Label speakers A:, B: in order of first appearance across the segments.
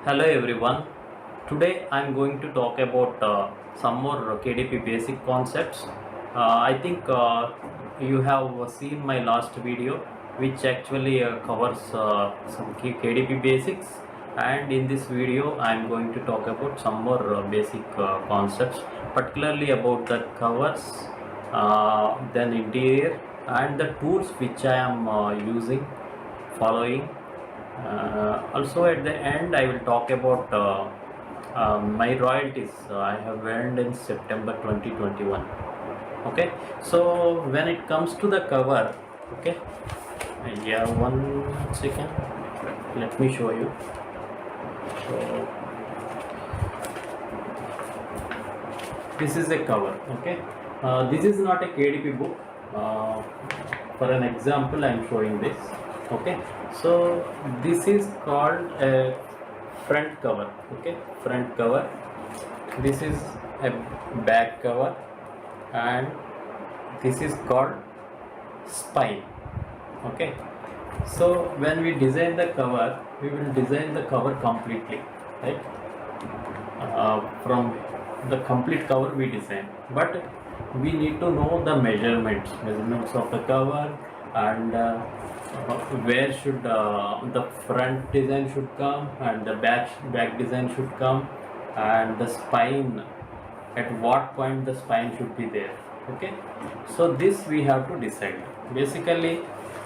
A: Hello everyone. Today I'm going to talk about some more KDP basic concepts. I think you have seen my last video, which actually covers some key KDP basics, and in this video I'm going to talk about some more basic concepts, particularly about the covers, then interior, and the tools which I am using, following. Also, at the end, I will talk about my royalties I have earned in September 2021. Okay, so when it comes to the cover, okay, yeah, one second, let me show you. So, this is a cover, okay. This is not a KDP book. Uh, for an example, I am showing this, okay. So, this is called a front cover, okay, front cover. This is a back cover, and this is called spine, okay. So when we design the cover, we will design the cover completely, right? From the complete cover we design, but we need to know the measurements of the cover, and where should the front design should come, and the back design should come, and the spine, at what point the spine should be there, okay. So this we have to decide. Basically,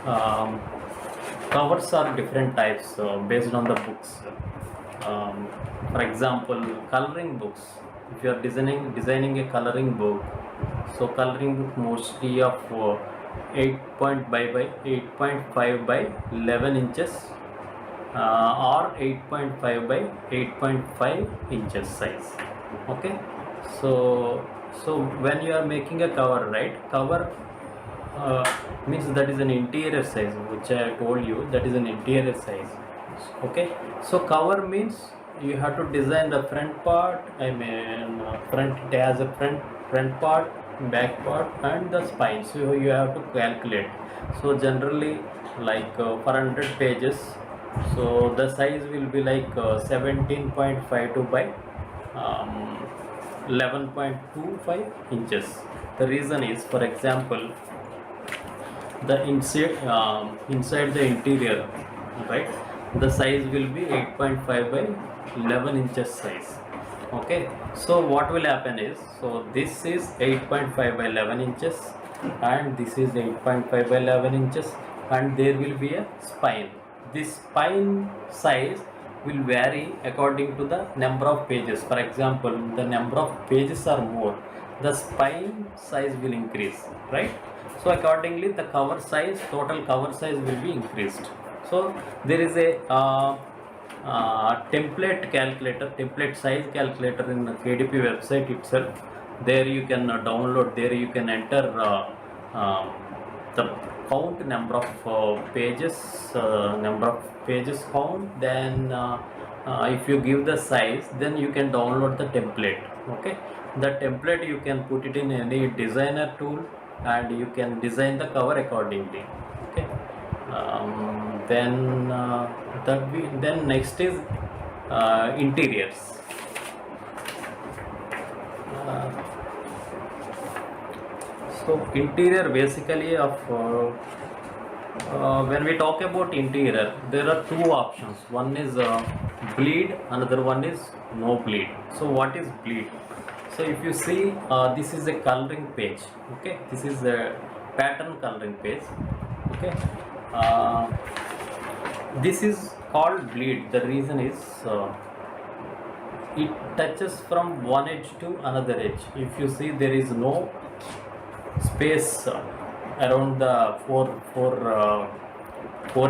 A: um, covers are different types based on the books. For example, coloring books. If you are designing a coloring book, so coloring book mostly of 8.5 by 11 inches, or 8.5 by 8.5 inches size. Okay, so when you are making a cover, right? Cover means that is an interior size, which I told you, that is an interior size. Okay, so cover means you have to design the front part. I mean, front, it has a front part, back part, and the spine. So you have to calculate. So generally, like for 100 pages, so the size will be like 17.52 by 11.25 inches. The reason is, for example, the inside the interior, right, the size will be 8.5 by 11 inches size. Okay, so what will happen is, so this is 8.5 by 11 inches, and this is 8.5 by 11 inches, and there will be a spine. This spine size will vary according to the number of pages. For example, the number of pages are more, the spine size will increase, right? So accordingly, the cover size, total cover size will be increased. So there is a template calculator, template size calculator in the KDP website itself. There you can download, there you can enter the count, number of pages count. Then if you give the size, then you can download the template. Okay, the template you can put it in any designer tool, and you can design the cover accordingly. Okay, then next is interiors. uh, so interior basically of when we talk about interior, there are two options. One is bleed, another one is no bleed. So what is bleed? So if you see, this is a coloring page. Okay, this is a pattern coloring page. Okay, uh, this is called bleed. The reason is it touches from one edge to another edge. If you see, there is no space around the four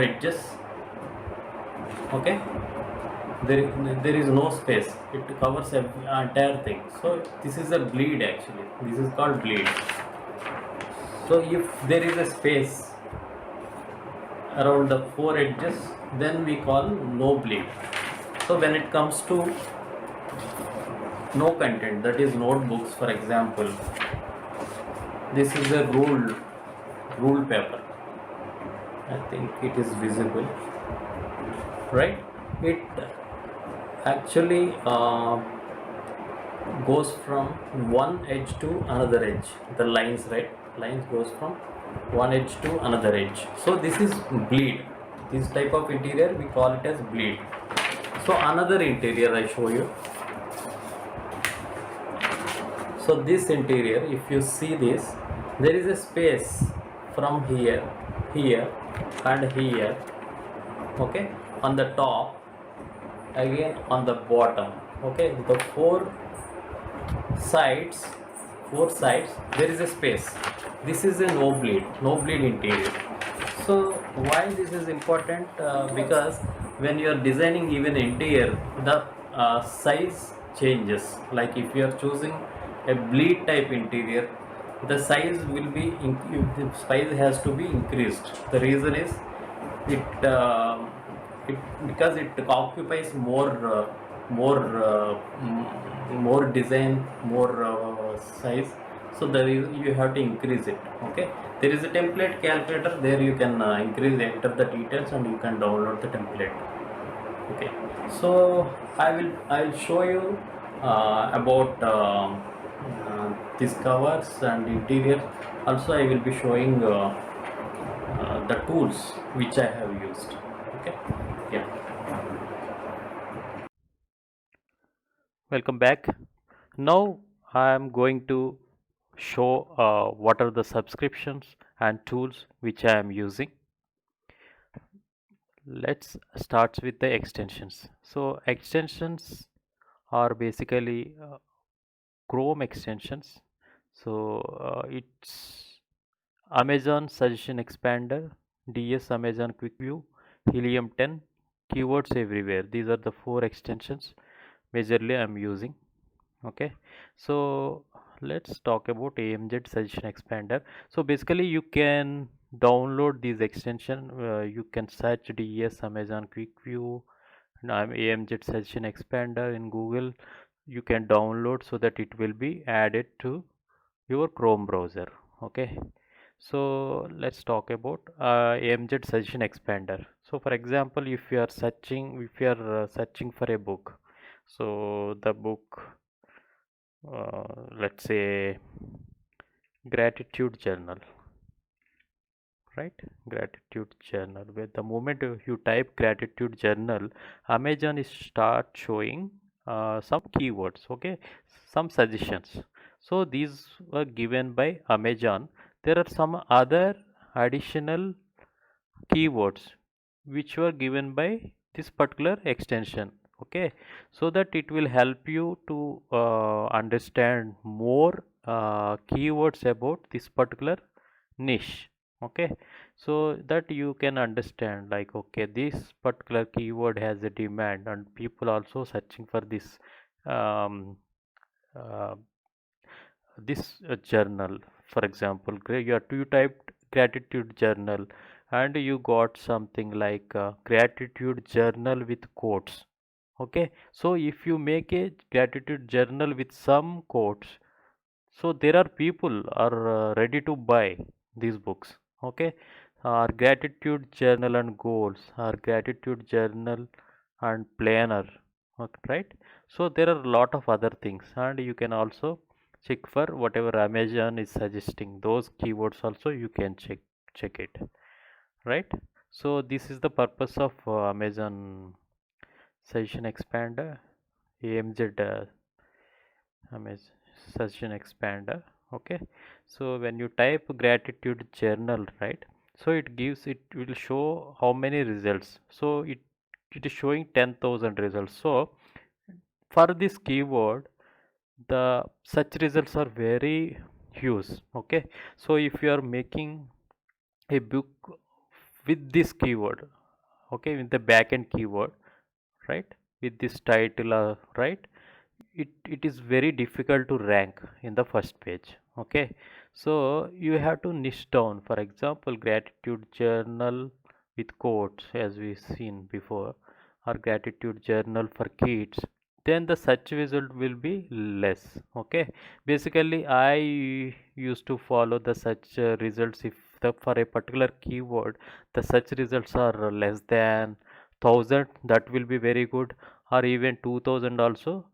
A: edges. Okay, there is no space, it covers the entire thing. So this is a bleed, actually this is called bleed. So if there is a space around the four edges, then we call no bleed. So when it comes to no content, that is notebooks, for example, this is a rule paper. I think it is visible, right? actually goes from one edge to another edge. The lines, right? Lines goes from one edge to another edge. So this is bleed. This type of interior we call it as bleed. So another interior I show you. So this interior, if you see this, there is a space from here, here and here, okay, on the top, again on the bottom, okay, the sides four sides there is a space. This is a no bleed interior. So why this is important? Because when you are designing even interior, the size changes. Like if you are choosing a bleed type interior, the size will be the size has to be increased. The reason is it it because it occupies more design, more size. So there is, you have to increase it. Okay, there is a template calculator, there you can increase, enter the details and you can download the template. Okay, so I'll show you about these covers and interior. Also I will be showing the tools which I have used. Okay, yeah. Welcome back. Now I am going to show what are the subscriptions and tools which I am using. Let's start with the extensions. So extensions are basically Chrome extensions. So it's Amazon Suggestion Expander, DS Amazon Quick View, Helium 10, Keywords Everywhere. These are the four extensions majorly I'm using. Okay, so let's talk about AMZ Suggestion Expander. So basically you can download these extension. You can search DES Amazon Quick View and I'm AMZ Suggestion Expander in Google. You can download so that it will be added to your Chrome browser. Okay, so let's talk about AMZ Suggestion Expander. So for example, if you are searching for a book, so the book, let's say gratitude journal, right? Gratitude journal, where the moment you type gratitude journal, Amazon is start showing some keywords, okay, some suggestions. So these were given by Amazon. There are some other additional keywords which were given by this particular extension. Okay, so that it will help you to understand more keywords about this particular niche. Okay, so that you can understand, like, okay, this particular keyword has a demand and people also searching for this um, uh, journal. For example, you typed gratitude journal and you got something like gratitude journal with quotes. Okay, so if you make a gratitude journal with some quotes, so there are people are ready to buy these books. Okay, our gratitude journal and goals, our gratitude journal and planner. Okay, right? So there are a lot of other things, and you can also check for whatever Amazon is suggesting. Those keywords also you can check it, right? So this is the purpose of Amazon Suggestion Expander, AMZ Amazon Suggestion Expander. Okay, so when you type gratitude journal, right, so it will show how many results. So it is showing 10,000 results. So for this keyword, the search results are very huge. Okay, so if you are making a book with this keyword, okay, with the backend keyword, right, with this title, right, it is very difficult to rank in the first page. Okay, so you have to niche down. For example, gratitude journal with quotes, as we seen before, or gratitude journal for kids, then the search result will be less. Okay, basically I used to follow the search results. If for a particular keyword the search results are less than 1000, that will be very good. or even 2000 also,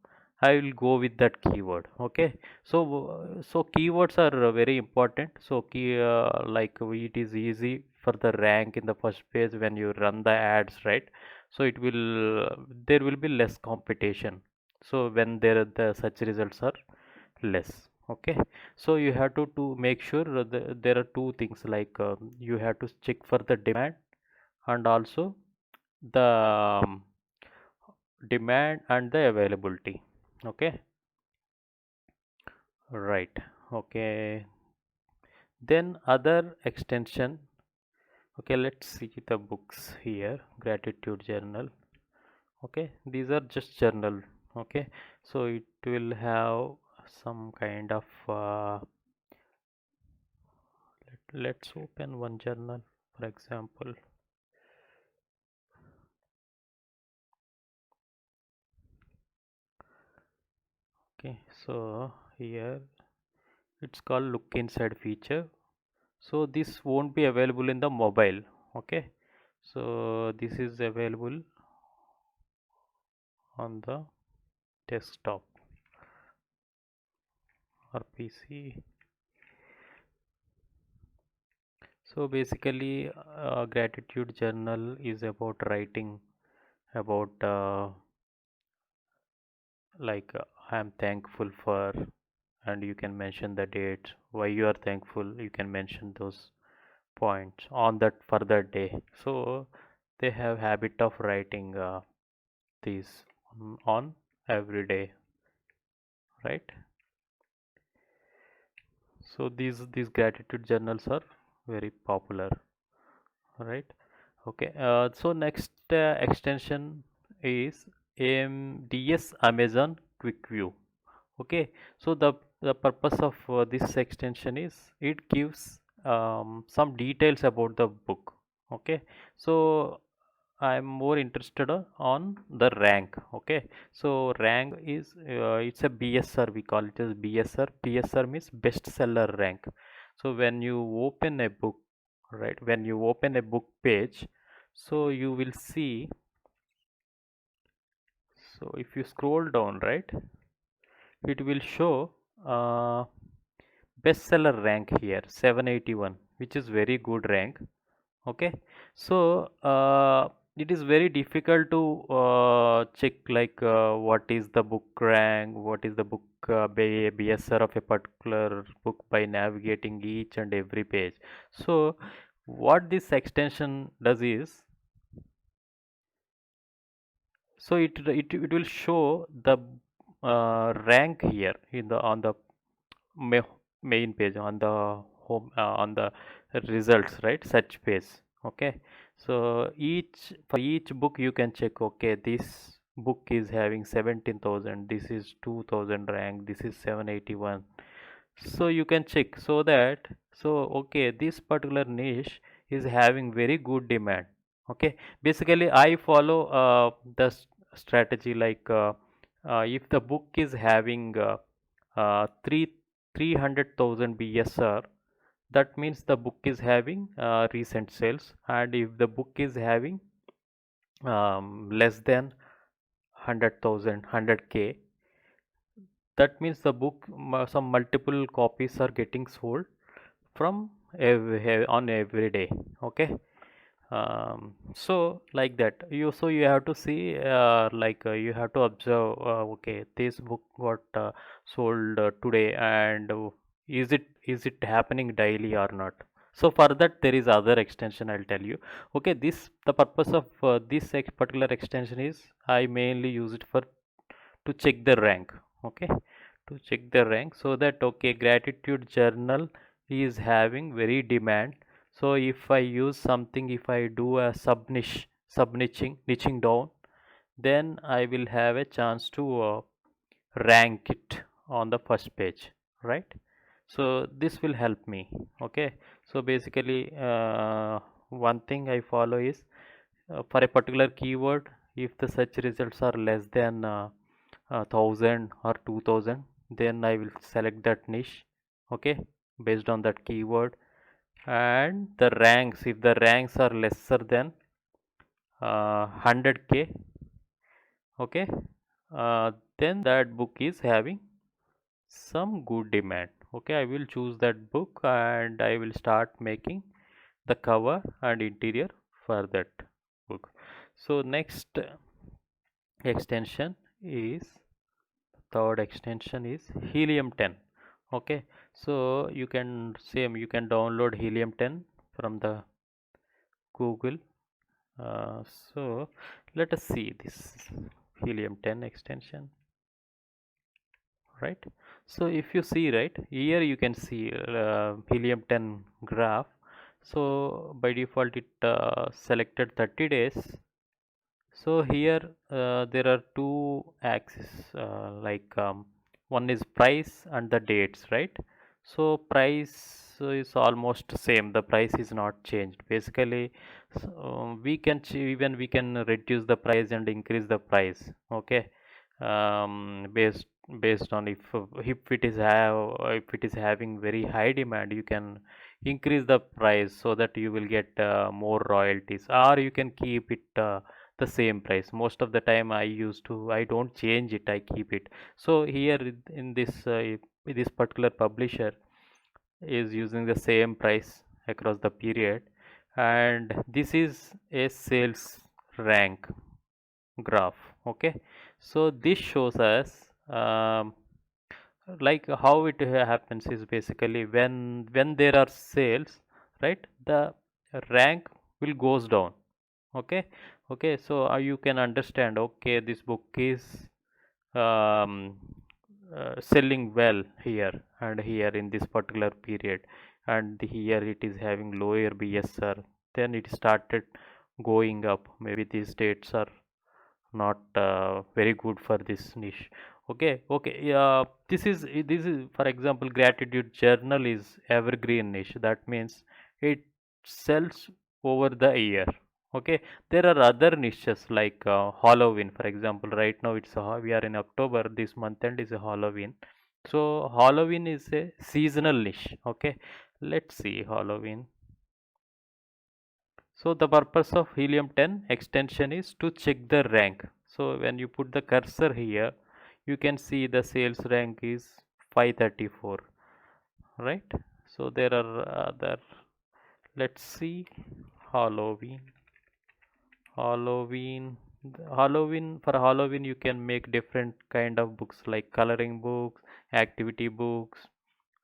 A: I will go with that keyword. Okay, so so keywords are very important. So it is easy for the rank in the first page when you run the ads, right? So it will there will be less competition. So when the search results are less. Okay, so you have to make sure there are two things, like you have to check for the demand, and also the demand and the availability. Okay, right. Okay, then other extension. Okay, let's see the books here. Gratitude journal. Okay, these are just journal. Okay, so it will have some kind of let's open one journal, for example. Okay, so here it's called look inside feature. So this won't be available in the mobile. Okay, so this is available on the desktop or PC. So basically gratitude journal is about writing about like I am thankful for, and you can mention the date why you are thankful. You can mention those points on that for that day. So they have habit of writing these on every day, right? So these gratitude journals are very popular, right? Okay, so next extension is AMDS Amazon Quick View. Okay, so the purpose of this extension is it gives some details about the book. Okay, so I'm more interested on the rank. Okay, so rank is it's a BSR, we call it as BSR. BSR means bestseller rank. So when you open a book, right, when you open a book page, so you will see, so if you scroll down, right, it will show uh, bestseller rank here 781, which is very good rank. Okay, so it is very difficult to check like what is the book rank, what is the book BSR of a particular book by navigating each and every page. So what this extension does is, so it will show the rank here in the on the main page, on the home on the results, right, search page. Okay, so each book you can check, okay, this book is having 17,000, this is 2,000 rank, this is 781. So you can check, so that, so okay, this particular niche is having very good demand. Okay, basically I follow strategy like if the book is having 300,000 BSR, that means the book is having recent sales. And if the book is having less than 100,000, 100K, that means the book some multiple copies are getting sold from on every day. Okay, so like that, you have to see you have to observe, okay, this book got sold today, and is it happening daily or not. So for that there is other extension, I'll tell you. Okay, this the purpose of this particular extension is I mainly use it for to check the rank. Okay, to check the rank, so that okay, gratitude journal is having very demand. So if I use something, if I do a niching down, then I will have a chance to rank it on the first page, right? So this will help me. Okay, so basically one thing I follow is for a particular keyword, if the search results are less than 1000 or 2000, then I will select that niche. Okay, based on that keyword. And the ranks, if the ranks are lesser than 100K, Okay, then that book is having some good demand. Okay, I will choose that book and I will start making the cover and interior for that book. So next extension is, third extension is Helium 10. Okay, so you can same, you can download Helium 10 from the Google. So let us see this Helium 10 extension, right? So if you see, right here, you can see Helium 10 graph. So by default it selected 30 days. So here there are two axes, one is price and the dates, right? So price is almost same. The price is not changed. Basically, we can even we can reduce the price and increase the price. Okay, based on if it is having very high demand, you can increase the price so that you will get more royalties, or you can keep it the same price. Most of the time I don't change it, I keep it. So here in this particular publisher is using the same price across the period, and this is a sales rank graph. Okay, so this shows us like how it happens is basically when there are sales, right, the rank will goes down. Okay, okay, so you can understand, okay, this book is um, selling well here and here in this particular period, and here it is having lower BSR, then it started going up. Maybe these dates are not very good for this niche. Okay, okay, yeah, this is for example, gratitude journal is evergreen niche. That means it sells over the year. Okay, there are other niches like Halloween, for example. Right now we are in October, this month end is a Halloween. So Halloween is a seasonal niche. Okay, let's see Halloween. So the purpose of Helium 10 extension is to check the rank. So when you put the cursor here, you can see the sales rank is 534, right? So there are other, let's see Halloween. Halloween. For Halloween you can make different kind of books like coloring books, activity books.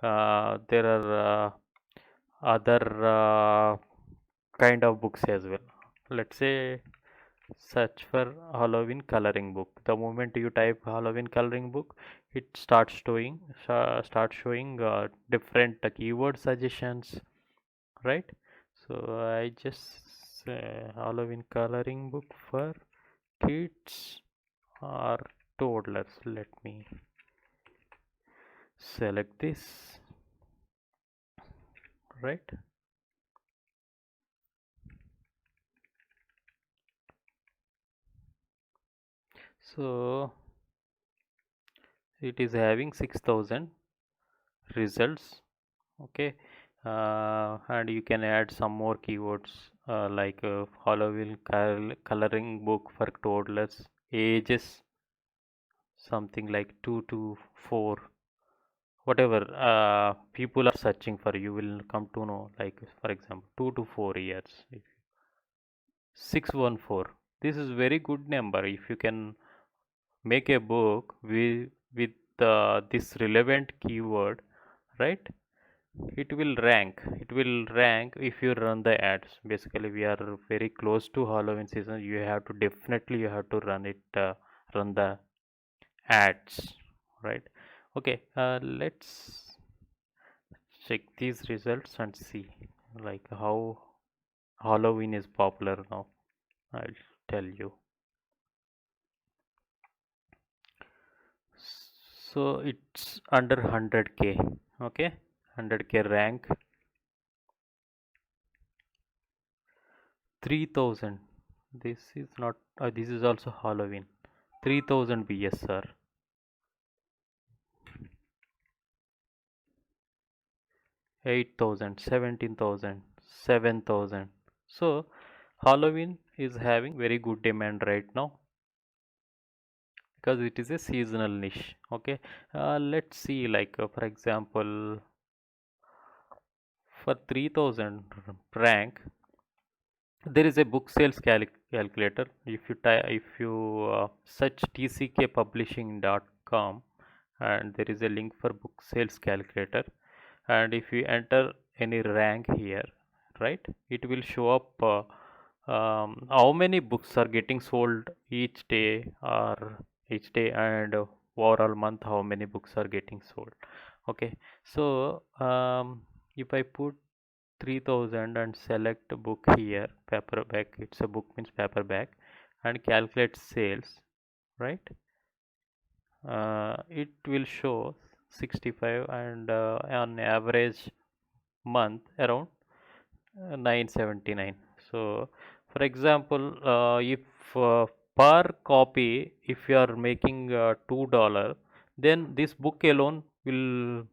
A: There are other kind of books as well. Let's say search for Halloween coloring book. The moment you type Halloween coloring book, it starts showing different keyword suggestions, right? So I just say Halloween coloring book for kids or toddlers. Let me select this, right? So it is having 6,000 results. Okay, and you can add some more keywords like Halloween coloring book for toddlers, ages something like 2 to 4, whatever people are searching for, you will come to know, like for example 2 to 4 years. 614, this is very good number. If you can make a book with this relevant keyword, right, it will rank if you run the ads. Basically we are very close to Halloween season, you have to run the ads, right? Okay, let's check these results and see like how Halloween is popular now. I'll tell you. So it's under 100k. Okay, 100k rank. 3000, this is not this is also Halloween. 3000 BSR. 8,000, 17,000, 7,000. So Halloween is having very good demand right now. because it is a seasonal niche. Okay, let's see, like for example, for 3000 rank, there is a book sales calculator. If you search tckpublishing.com, and there is a link for book sales calculator, and if you enter any rank here, right, it will show up how many books are getting sold each day, or each day, and overall month how many books are getting sold. Okay, so if I put 3000 and select book here, paperback, it's a book means paperback, and calculate sales, right, it will show 65, and on average month around 979. So for example, if per copy, if you are making $2, then this book alone will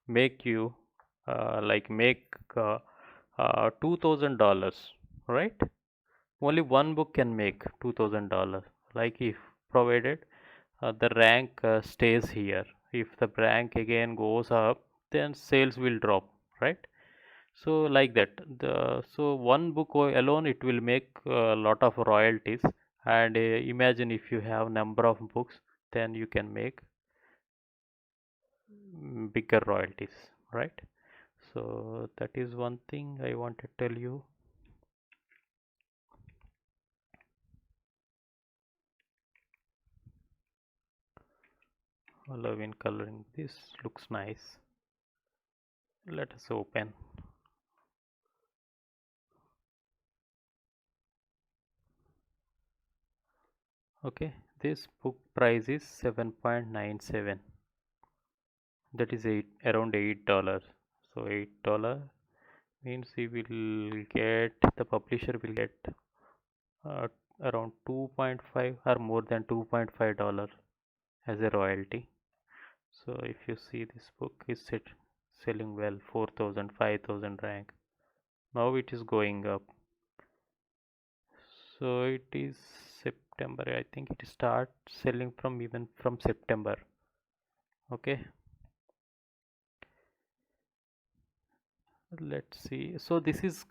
A: make you make $2000, right? Only one book can make $2000, like if provided the rank stays here. If the rank again goes up, then sales will drop, right? So like that, so one book alone it will make a lot of royalties. And imagine if you have number of books, then you can make bigger royalties, right? So that is one thing I want to tell you. Love in coloring, this looks nice. Let us open. Okay, this book price is 7.97, that is around $8. So $8 means he will get, the publisher will get uh, around 2.5 or more than $2.5 as a royalty. So if you see, this book is selling well, 4000, 5000 rank. Now it is going up. So it is September, I think it start selling from even from September. Okay, let's see. So this is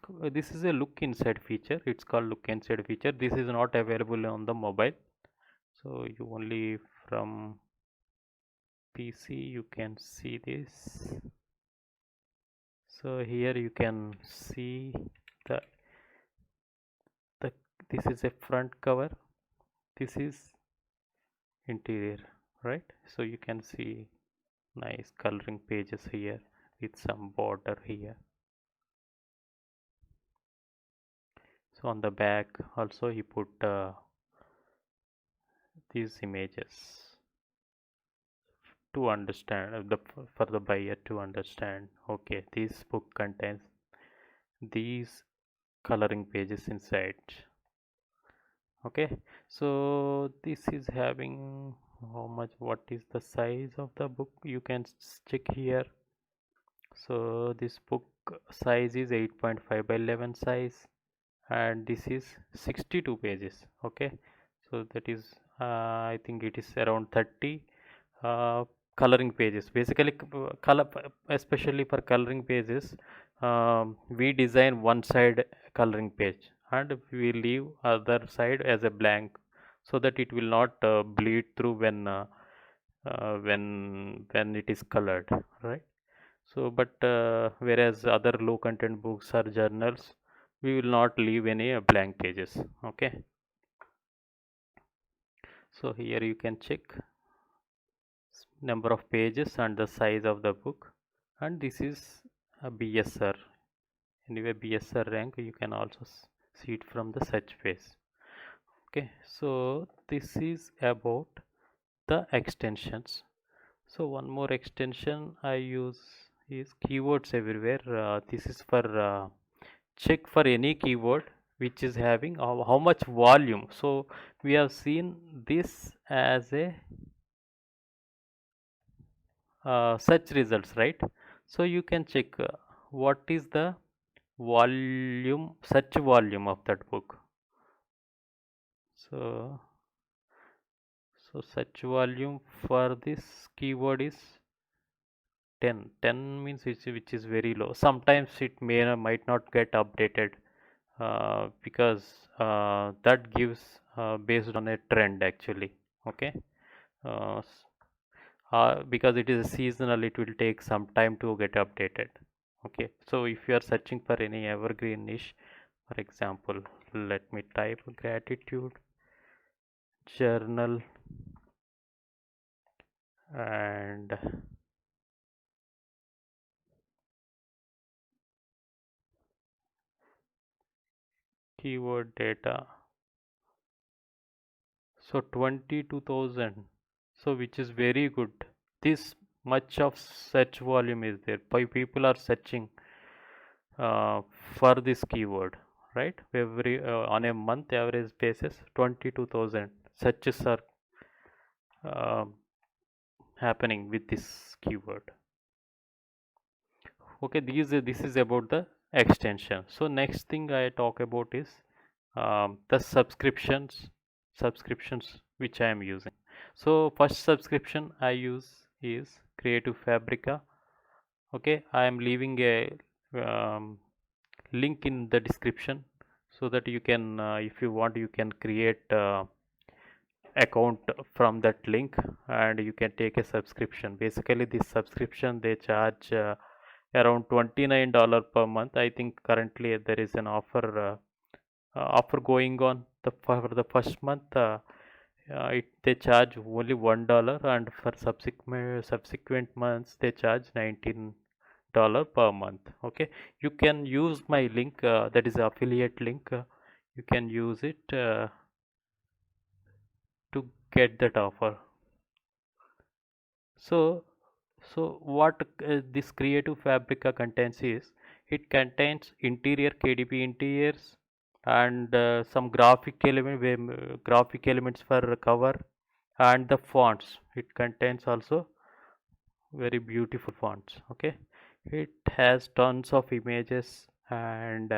A: a look inside feature. It's called look inside feature. This is not available on the mobile, so you only from PC you can see this. So here you can see the the this is a front cover, this is interior, right? So you can see nice coloring pages here with some border here. So on the back also he put these images to understand for the buyer to understand, okay, this book contains these coloring pages inside. Okay, so this is having how much, what is the size of the book, you can check here. So this book size is 8.5 by 11 size, and this is 62 pages. Okay, so that is I think it is around 30 uh, coloring pages. Basically color, especially for coloring pages, we design one side coloring page and we leave other side as a blank, so that it will not bleed through when it is colored, right? So but whereas other low content books or journals, we will not leave any blank pages. Okay, so here you can check number of pages and the size of the book, and this is a BSR. Anyway, BSR rank you can also see it from the search page. Okay, so this is about the extensions. So one more extension I use is keywords everywhere. This is for check for any keyword which is having how much volume. So we have seen this as a search results, right? So you can check what is the volume, search volume of that book. So So search volume for this keyword is 10. 10 means which is very low. Sometimes it may or might not get updated because that gives based on a trend actually. Okay. uh, because it is seasonal, it will take some time to get updated. Okay, so if you are searching for any evergreen niche, for example, let me type gratitude journal and keyword data. So 22,000, so which is very good. This much of search volume is there. Why people are searching uh, for this keyword, right? Every on a month average basis, 22,000 searches are uh, happening with this keyword. Okay, this is about the extension. So next thing I talk about is the subscriptions which I am using. So first subscription I use is Creative Fabrica. Okay, I am leaving a um, link in the description so that you can if you want, you can create account from that link and you can take a subscription. Basically this subscription they charge around $29 per month. I think currently there is an offer going on for the first month. They charge only $1, and for subsequent months they charge $19 per month. Okay, you can use my link, that is affiliate link. You can use it to get that offer. So, so what this Creative Fabrica contains is, it contains interior KDP interiors and some graphic elements for cover, and the fonts. It contains also very beautiful fonts. Okay, it has tons of images and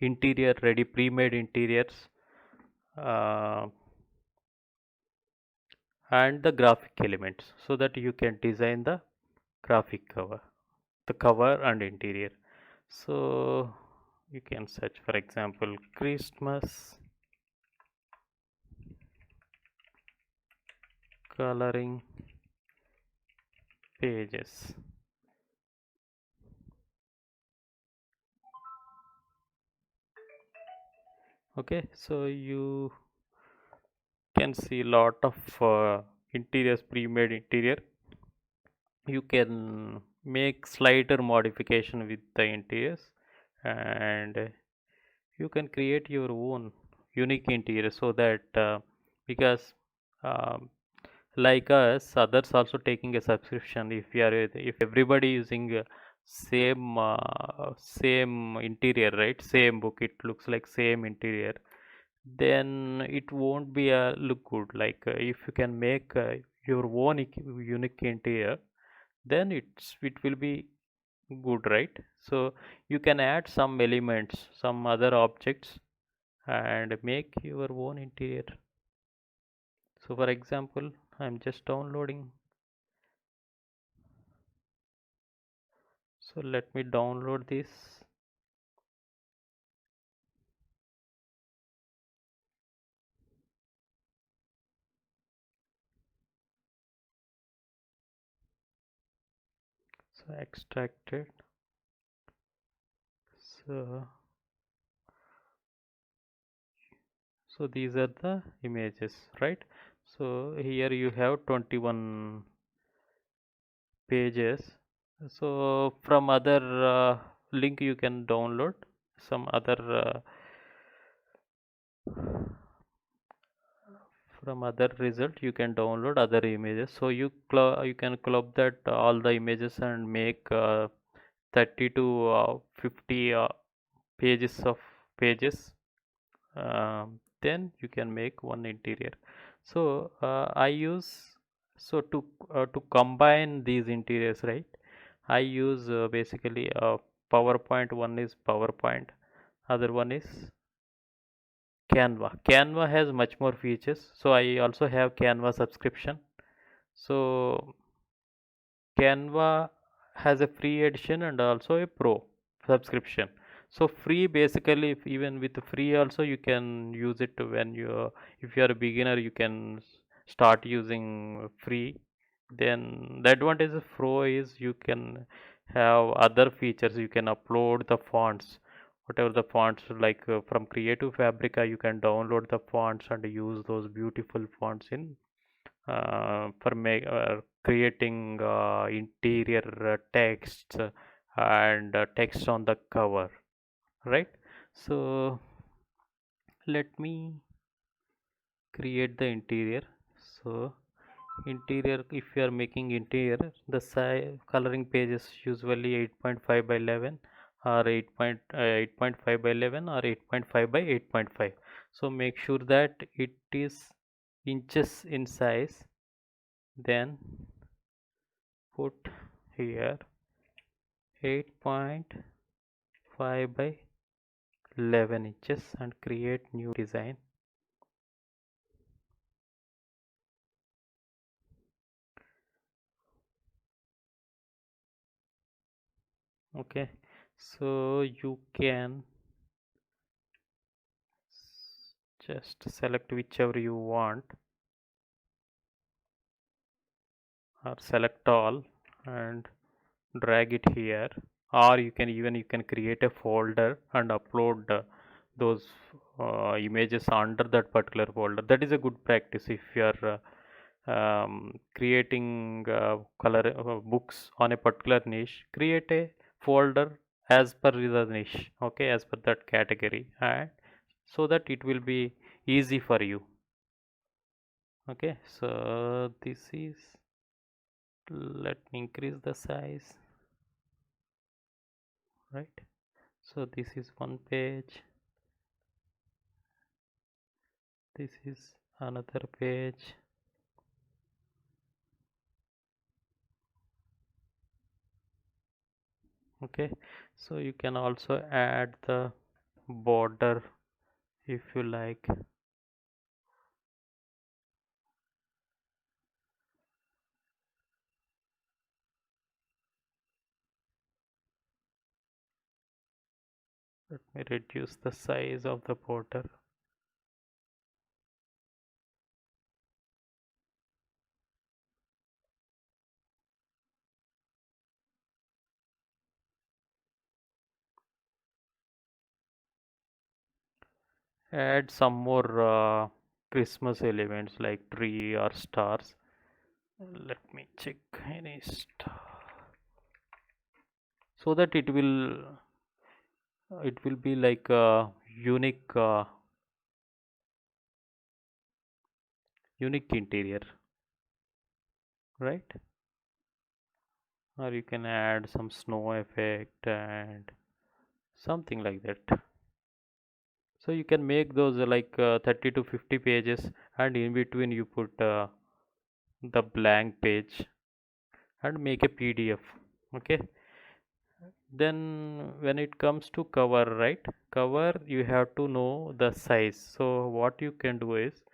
A: interior ready pre-made interiors. Uh, and the graphic elements so that you can design the graphic cover, the cover and interior. So you can search, for example, Christmas coloring pages. Okay, so you can see lot of interiors, pre-made interior. You can make slighter modification with the interiors, and you can create your own unique interior so that because um, like us, others also taking a subscription. If everybody using same interior, right, same book, it looks like same interior, then it won't be look good. Like if you can make your own unique interior, then it will be good, right? So you can add some elements, some other objects, and make your own interior. So for example, I'm just downloading. So let me download this. So extracted. So these are the images, right? So here you have 21 pages. So from other link you can download some other from other result you can download other images. So you can club that all the images and make 30 to 50 pages of pages. Then you can make one interior. So I use, so to combine these interiors, right, I use basically PowerPoint. One is PowerPoint, other one is Canva has much more features, so I also have Canva subscription. So Canva has a free edition and also a pro subscription. So free, basically, if even with free also you can use it when you, if you are a beginner, you can start using free. Then the advantage of pro is you can have other features. You can upload the fonts, whatever the fonts, like from Creative Fabrica you can download the fonts and use those beautiful fonts in for creating interior text and text on the cover, right? So let me create the interior. So interior, if you are making interior, the size coloring page is usually 8.5 by 11 or 8.5 by 11 or 8.5 by 8.5. So make sure that it is inches in size, then put here 8.5 by 11 inches and create new design. Okay, so you can just select whichever you want or select all and drag it here, or you can even, you can create a folder and upload those images under that particular folder. That is a good practice if you are creating color books on a particular niche. Create a folder as per the niche, okay, as per that category, and so that it will be easy for you. Okay, so this is, let me increase the size, right? So this is one page, this is another page. Okay, so you can also add the border if you like. Let me reduce the size of the border. Add some more Christmas elements like tree or stars. Let me check any star, so that it will be like a unique interior, right? Or you can add some snow effect and something like that. So you can make those 30 to 50 pages, and in between you put the blank page and make a PDF. Okay, then when it comes to cover, right, cover, you have to know the size. So what you can do is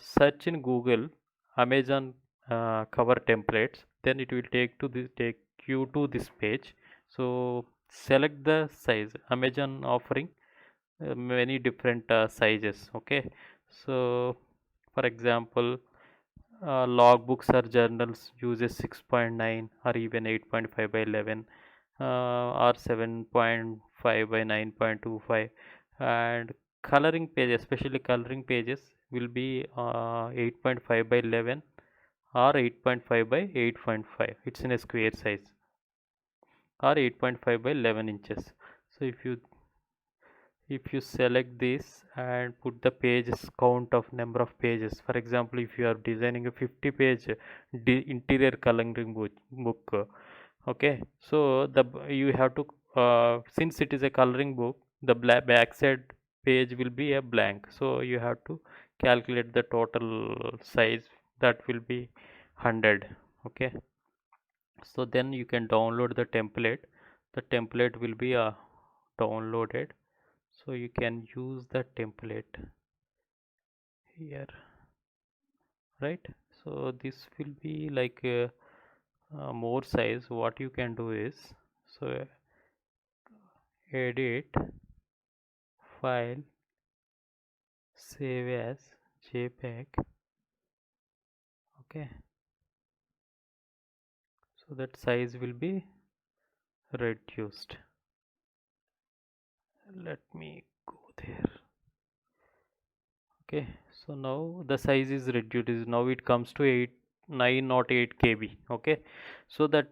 A: search in Google Amazon cover templates, then it will take you to this page. So select the size. Amazon offering many different sizes. Okay, so for example, logbooks or journals uses 6.9 or even 8.5 by 11 or 7.5 by 9.25, and coloring page, especially coloring pages, will be 8.5 by 11 or 8.5 by 8.5. It's in a square size, or 8.5 by 11 inches. So if you select this and put the pages count of number of pages, for example, if you are designing a 50 page interior coloring book, okay, so you have to since it is a coloring book, the back side page will be a blank, so you have to calculate the total size, that will be 100. Okay, so then you can download the template. The template will be downloaded. So you can use the template here, right? So this will be like more size. What you can do is, so edit file, save as JPEG. Okay, so that size will be reduced. Let me go there. Okay, so now the size is reduced. Now it comes to 908 KB. Okay, so that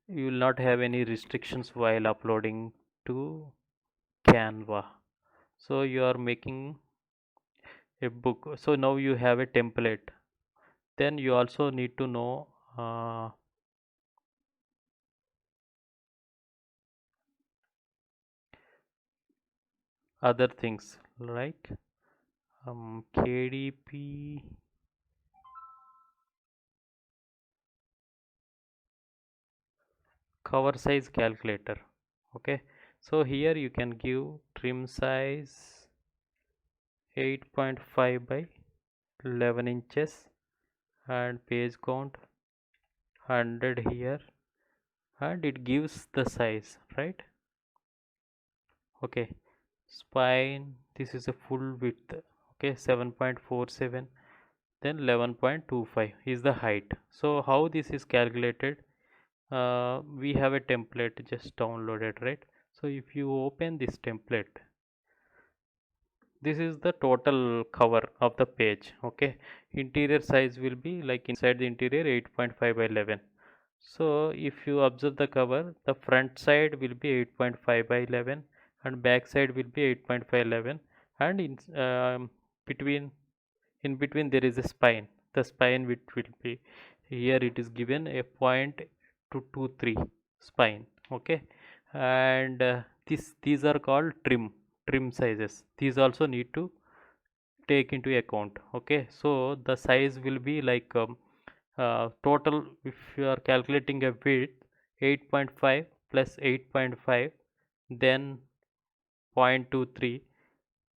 A: you will not have any restrictions while uploading to Canva. So you are making a book. So now you have a template. Then you also need to know other things like KDP cover size calculator. Okay, so here you can give trim size 8.5 by 11 inches and page count 100 here, and it gives the size, right? Okay, spine, this is a full width. Okay, 7.47, then 11.25 is the height. So how this is calculated, we have a template just downloaded, right? So if you open this template, this is the total cover of the page. Okay, interior size will be like inside the interior 8.5 by 11. So if you observe the cover, the front side will be 8.5 by 11 and back side will be 8.5 11, and between in between there is a spine. The spine which will be here, it is given a 0.223 spine. Okay, and these are called trim sizes. These also need to take into account. Okay, so the size will be like total, if you are calculating a width 8.5 plus 8.5, then 0.23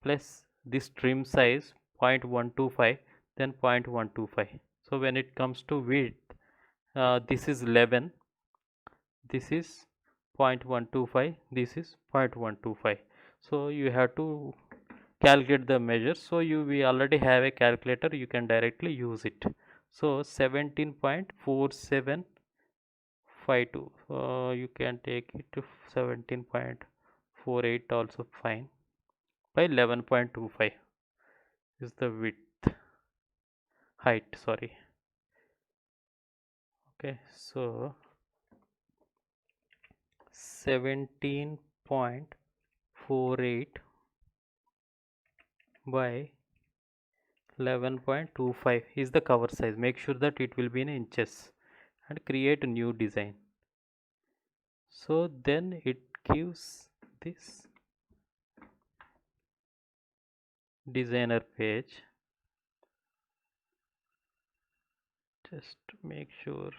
A: plus this trim size 0.125, then 0.125. So when it comes to width, this is 11, this is 0.125, this is 0.125. So you have to calculate the measures. So we already have a calculator, you can directly use it. So 17.4752, you can take it to 17.48 also fine, by 11.25 is the width, height, sorry. Okay, so 17.48 by 11.25 is the cover size. Make sure that it will be in inches and create a new design. So then it gives this designer page. Just make sure.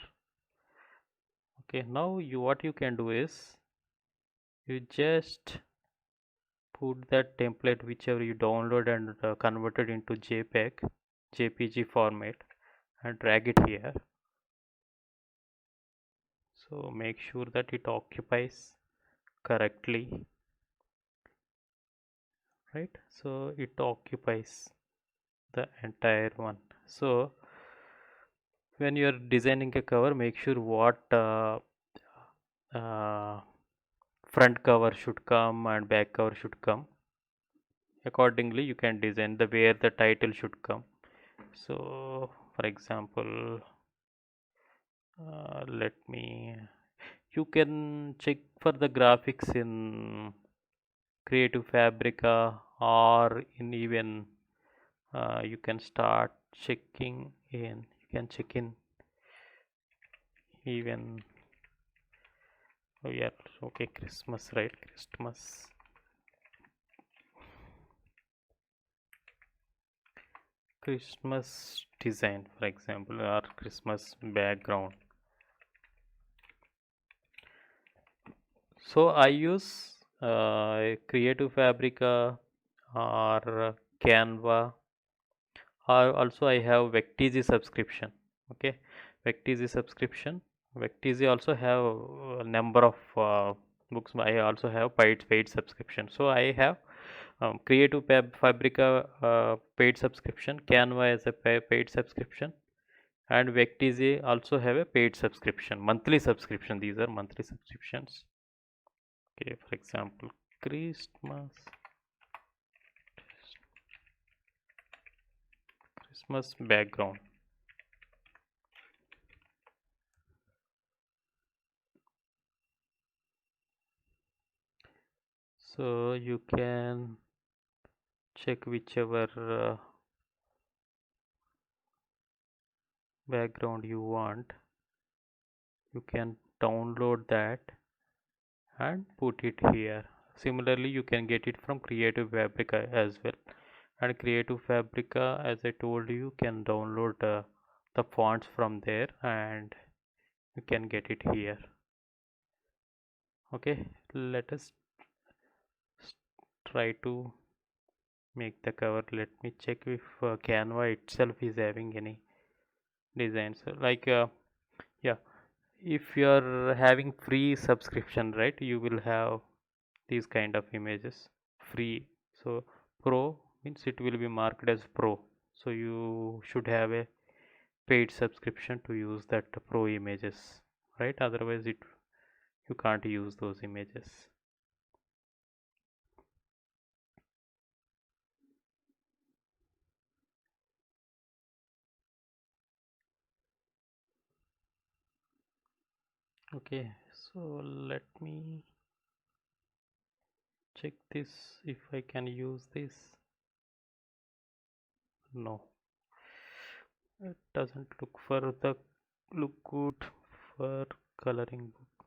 A: Okay, now what you can do is you just put that template whichever you download and converted into JPG format, and drag it here. So make sure that it occupies correctly, right? So it occupies the entire one. So when you are designing a cover, make sure what uh, front cover should come and back cover should come. Accordingly you can design the where the title should come. So for example, let me, you can check for the graphics in Creative Fabrica, or in even you can start checking in, you can check in even, oh yeah, okay, Christmas, right? Christmas design, for example, or Christmas background. So I use Creative Fabrica or Canva, or also I have Vecteezy subscription. Okay, Vecteezy subscription. Vecteezy also have a number of books. I also have paid subscription. So I have Creative Fabrica paid subscription, Canva as a paid subscription, and Vecteezy also have a paid subscription, monthly subscription. These are monthly subscriptions. Okay, for example, Christmas background. So you can check whichever background you want. You can download that and put it here. Similarly, you can get it from Creative Fabrica as well. And Creative Fabrica, as I told you, can download the fonts from there and you can get it here. Okay, let us try to make the cover. Let me check if Canva itself is having any designs. Like yeah, if you are having free subscription, right, you will have these kind of images free. So pro means it will be marked as pro, so you should have a paid subscription to use that pro images, right? Otherwise it you can't use those images. Okay, so let me check this if I can use this. No, it doesn't look good for coloring book.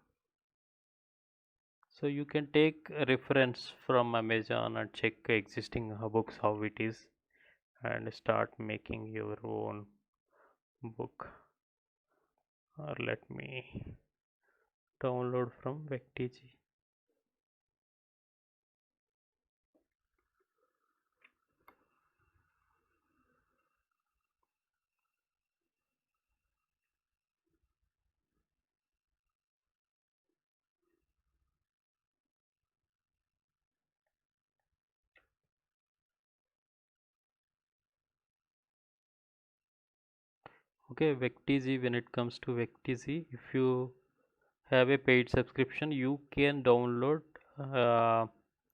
A: So you can take a reference from Amazon and check existing books how it is and start making your own book. Or let me download from Vecteezy. Okay, Vecteezy, when it comes to Vecteezy, if you have a paid subscription, you can download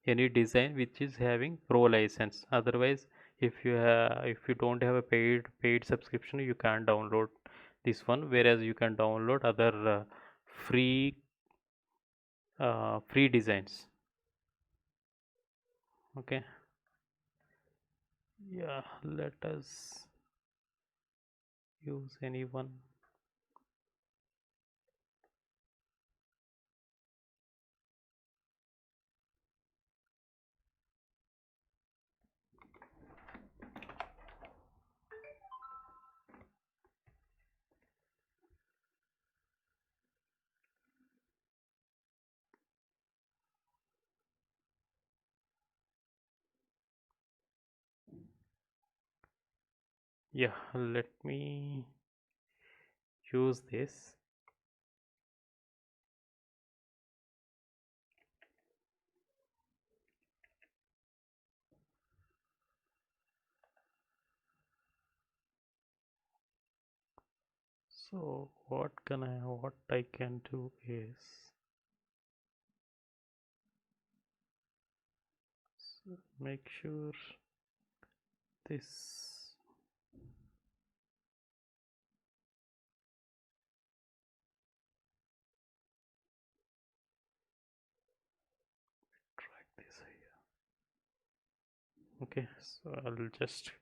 A: any design which is having pro license. Otherwise, if you don't have a paid subscription, you can't download this one. Whereas you can download other free free designs. Okay, yeah, let us use anyone. Yeah, let me use this. So what I can do is, so make sure this. Drag this here. Okay, so I'll just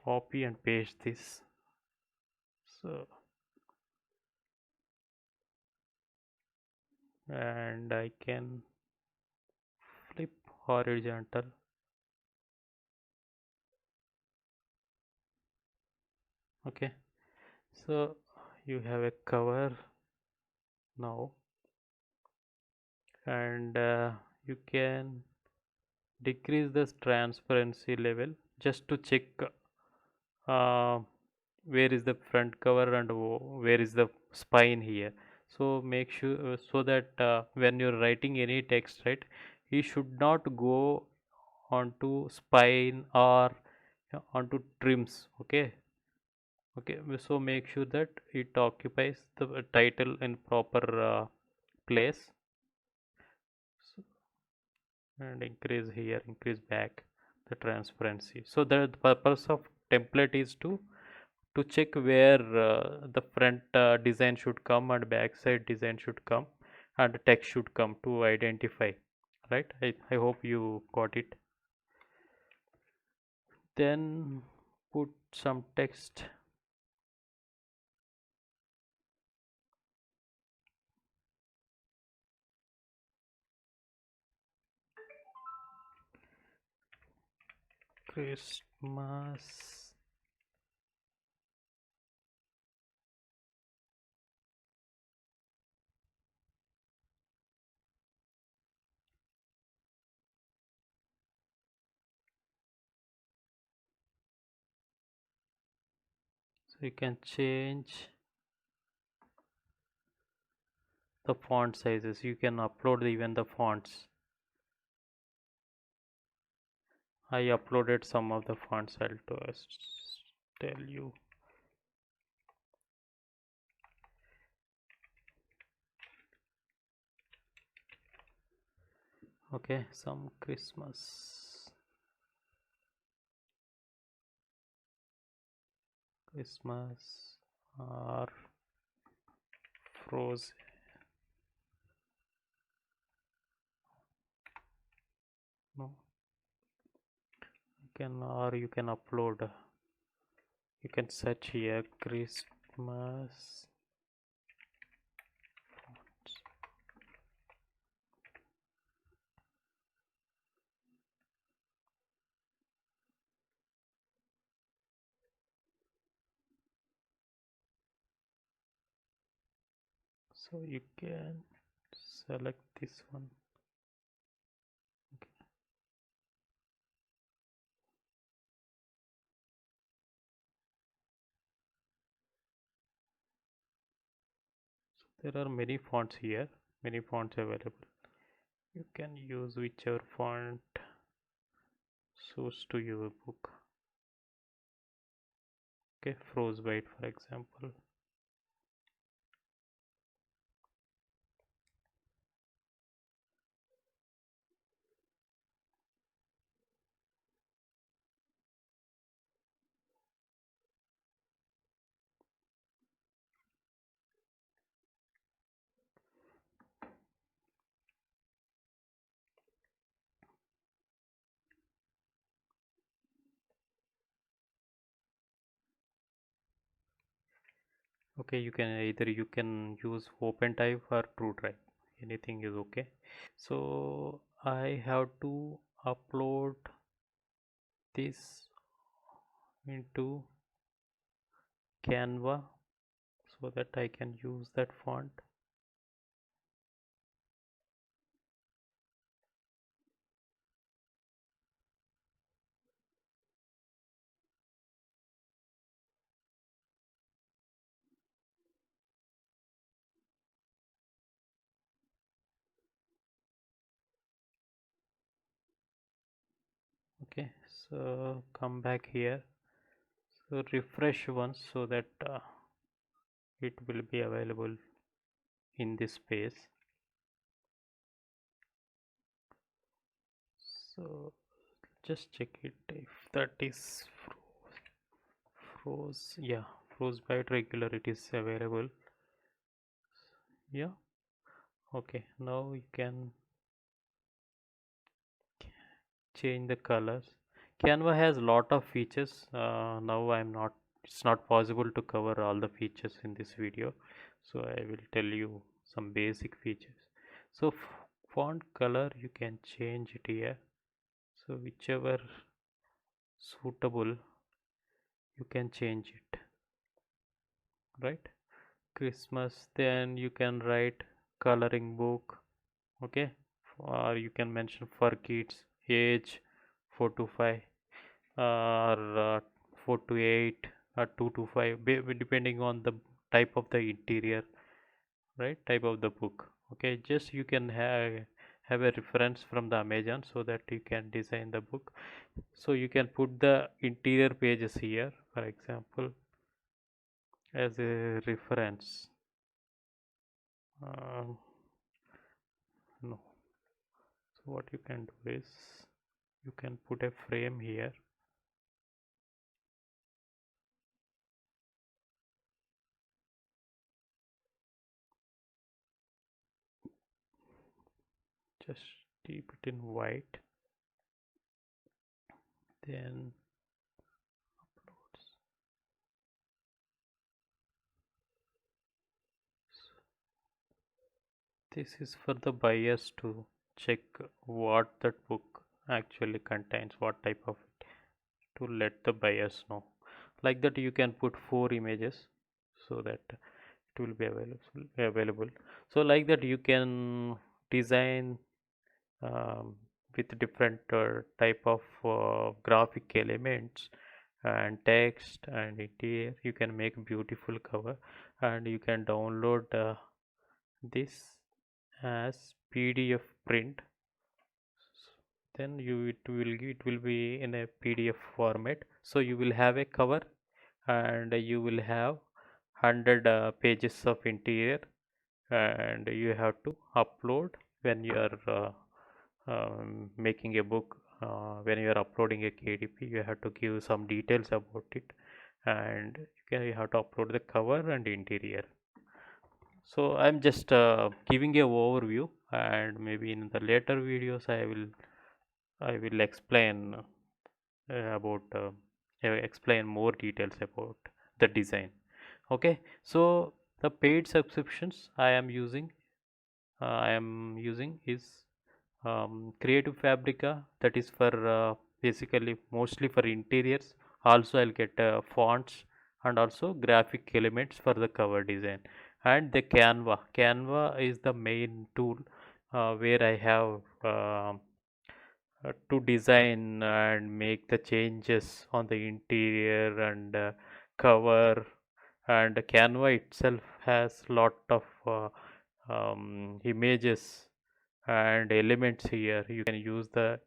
A: copy and paste this. So, and I can flip horizontal. Okay, so you have a cover now, and you can decrease the transparency level just to check uh, where is the front cover and where is the spine here. So make sure so that when you're writing any text, right, you should not go onto spine or onto trims. Okay, so make sure that it occupies the title in proper place. So, and increase here, increase back the transparency. So the purpose of template is to check where the front design should come and backside design should come and text should come to identify, right? I hope you got it. Then put some text. Christmas. So you can change the font sizes. You can upload even the fonts. I uploaded some of the fonts. I'll tell you. Okay, some Christmas or frozen. No, you can, or you can upload. You can search here Christmas fonts. So you can select this one. Okay. So there are many fonts here, many fonts available. You can use whichever font suits to your book. Okay, Frostbite for example. Okay, you can use OpenType or TrueType. Anything is okay. So I have to upload this into Canva so that I can use that font. Okay, so come back here. So refresh once so that it will be available in this space. So just check it if that is froze. Yeah, Frostbite regular it is available. Yeah. Okay, now you can change the colors. Canva has lot of features. Now it's not possible to cover all the features in this video, so I will tell you some basic features. So font color you can change it here, so whichever suitable you can change it, right? Christmas, then you can write coloring book. Okay, or you can mention for kids age 4 to 5, or 4 to 8, or 2 to 5, depending on the type of the interior, right, type of the book. Okay, just you can have a reference from the Amazon so that you can design the book. So you can put the interior pages here, for example, as a reference. um, no, so what you can do is you can put a frame here. Just keep it in white, then uploads. This is for the buyers to check what that book actually contains, what type of it, to let the buyers know. Like that you can put 4 images so that it will be available. So like that you can design with different type of graphic elements and text and interior. You can make beautiful cover, and you can download this as PDF print. Then it will be in a PDF format. So you will have a cover, and you will have 100 pages of interior, and you have to upload when you are making a book. When you are uploading a KDP, you have to give some details about it, and you have to upload the cover and interior. So I'm just giving a overview, and maybe in the later videos I will explain about explain more details about the design. Okay, so the paid subscriptions I am using is Creative Fabrica, that is for basically mostly for interiors. Also I'll get fonts and also graphic elements for the cover design. And the Canva is the main tool where I have to design and make the changes on the interior and cover. And Canva itself has lot of images and elements here. You can use the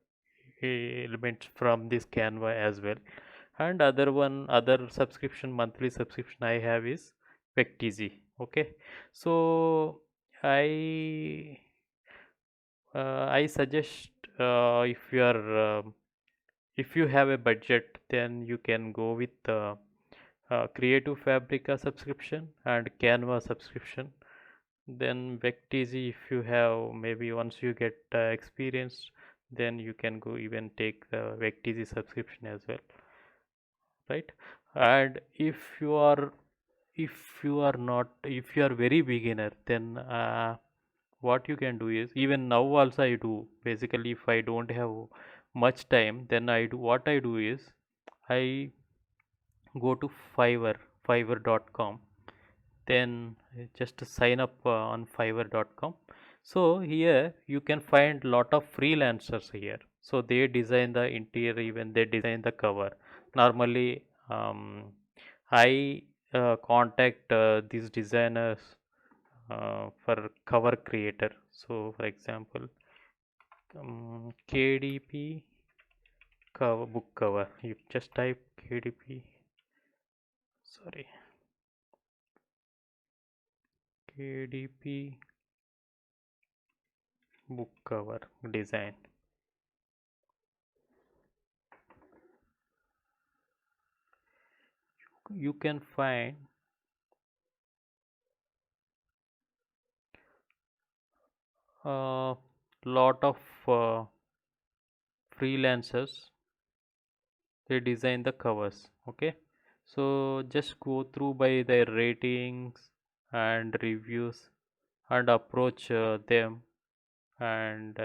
A: elements from this Canva as well. And other subscription, monthly subscription I have is Vecteezy. Okay, so i I suggest, if you have a budget, then you can go with Creative Fabrica subscription and Canva subscription. Then Vecteezy, if you have, maybe once you get experience, then you can go even take the Vecteezy subscription as well, right? And if you are very beginner, then what you can do is, even now also I do, basically if I don't have much time, then I do is I go to fiverr.com, then just sign up on fiverr.com. So here you can find lot of freelancers here, so they design the interior, even they design the cover. Normally I contact these designers for cover creator. So for example, KDP cover, book cover, you just type KDP, sorry, KDP book cover design. You can find a lot of freelancers, they design the covers. Okay, so just go through by their ratings and reviews, and approach them, and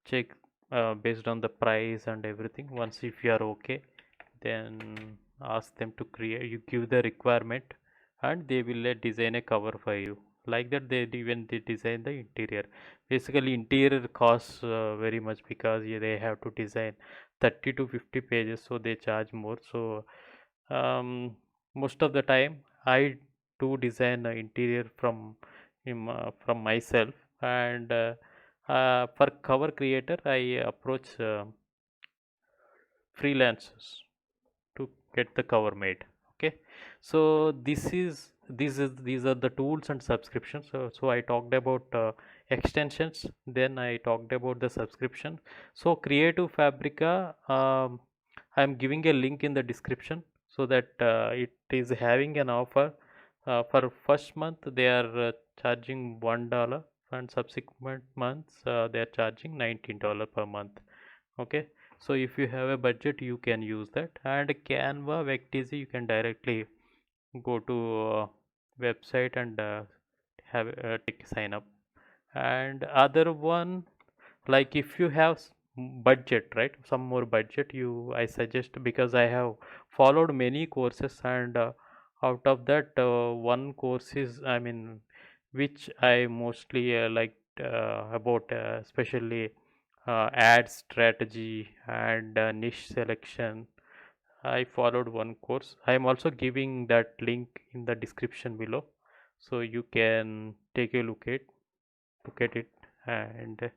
A: check based on the price and everything. Once if you are okay, then ask them to create, you give the requirement, and they will design a cover for you.
B: like that they design the interior. Basically interior costs very much because they have to design 30 to 50 pages, so they charge more. So um, most of the time I do design interior from myself, and for cover creator I approach freelancers to get the cover made. Okay, so these are the tools and subscriptions. So I talked about extensions, then I talked about the subscription. So Creative Fabrica, I'm giving a link in the description, so that it is having an offer. For first month they are charging $1, and subsequent months they are charging $19 per month. Okay, so if you have a budget you can use that. And Canva, Vecteezy, you can directly go to website and have take sign up. And other one, like if you have budget, right, some more budget, you I suggest, because I have followed many courses, and out of that one course is, I mean, which I mostly liked about especially ad strategy and niche selection. I followed one course. I am also giving that link in the description below, so you can take a look at it. And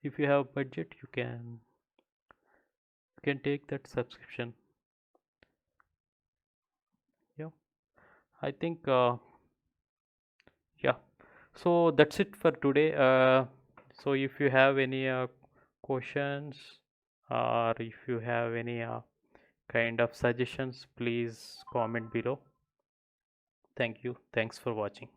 B: if you have budget, you can take that subscription. Yeah, I think yeah. So that's it for today. So if you have any questions, or if you have any kind of suggestions, please comment below. Thank you. Thanks for watching.